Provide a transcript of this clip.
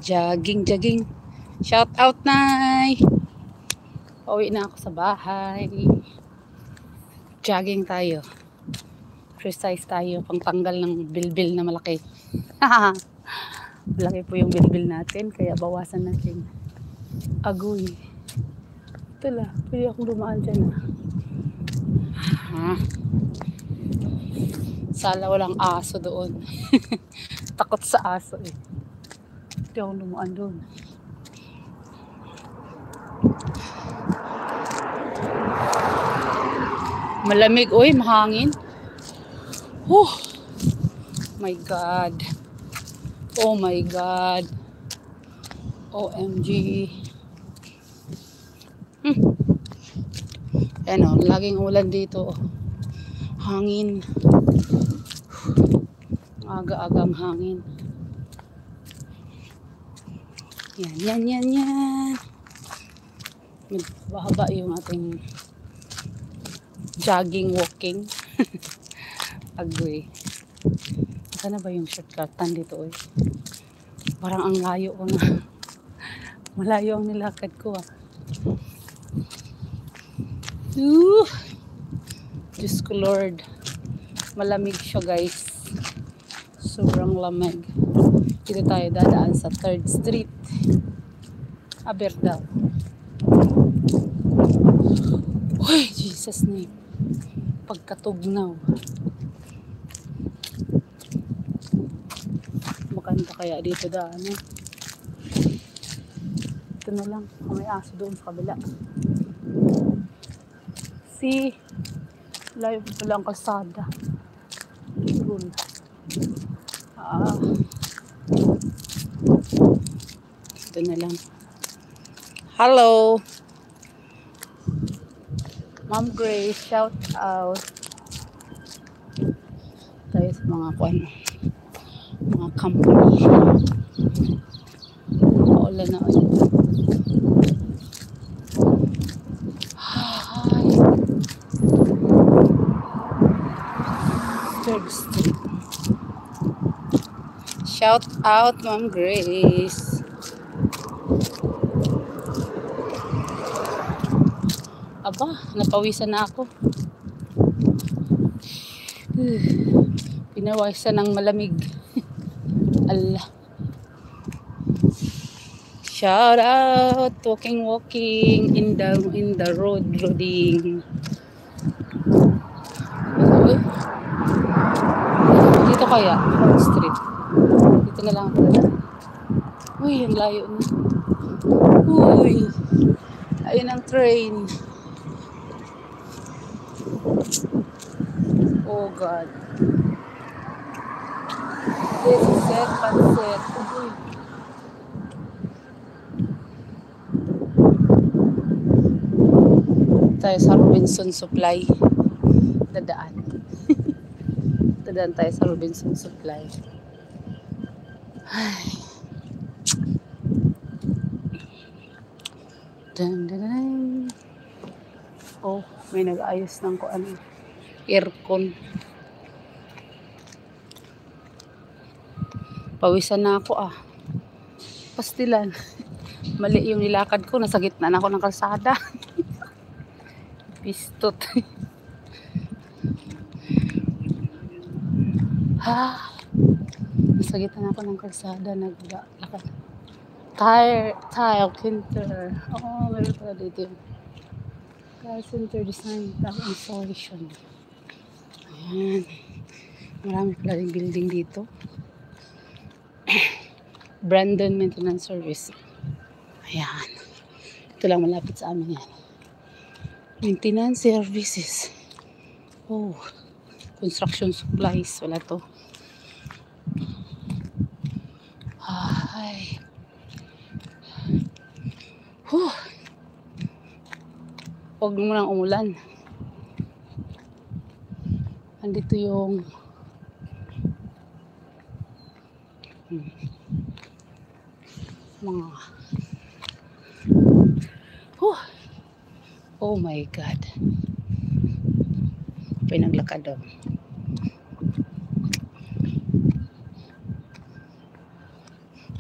Jogging, jogging. Shout out, Nay. Pauwi na ako sa bahay. Jogging tayo. Exercise tayo. Pangtanggal ng bilbil na malaki. Malaki po yung bilbil natin. Kaya bawasan natin. Agoy. Ito lang. Pwede akong dumaan dyan. Sala walang aso doon. Takot sa aso eh. Hindi akong dumaan doon. Malamig. Uy, mahangin. Oh my God. Oh my God. OMG. Ayan o, laging ulan dito. Hangin. Aga-agang hangin. Yan. Mahaba yung ating jogging, walking. Agoy. Saan na ba yung shortcutan dito eh? Parang ang layo ko na. Malayo ang nilakad ko ah. Diyos ko Lord. Malamig siya guys. Sobrang lamig. Dito tayo dadaan sa 3rd Street. Aberdal. Uy, Jesus name. Pagkatugnaw. Maganda kaya dito daan eh. Ito na lang. May aso doon sa kabila. See? Layo pa pala ang kalsada. Cool. Ito na lang. Hello! Ma'am Grace, shout out. Tayo sa mga mga company. Paulan na ulit. Shout out, Ma'am Grace. Aba, napawisan na ako. Pinawisan ng malamig. Allah. Shout out, walking in the roading. Dito kaya, street. Dito na lang ako. Uy, ang layo na. Uy, ayun ang train. Oh God. This is set, panset. Uy. Tayo sa Robinson Supply. Dadaan. Dadaan tayo sa Robinson Supply. Ay. Dun. Oh, may nag-ayos ng aircon. Pawisan na ako ah. Pastilan. Mali yung nilakad ko. Nasa gitna na ako ng kalsada. Pistot. Nasa gitna na ako ng kalsada. Naglakad. Tile Center. Oh, meron pala dito yung Tile Center Design Tile Installation. Ayan. Marami pala rin building dito. Brandon Maintenance Service. Ayan. Ito lang malapit sa amin yan. Maintenance Services. Oh. Construction supplies. Wala to. Ay. Huwag mo nang umulan. Andito yung mga oh my God. Pinaglakad daw.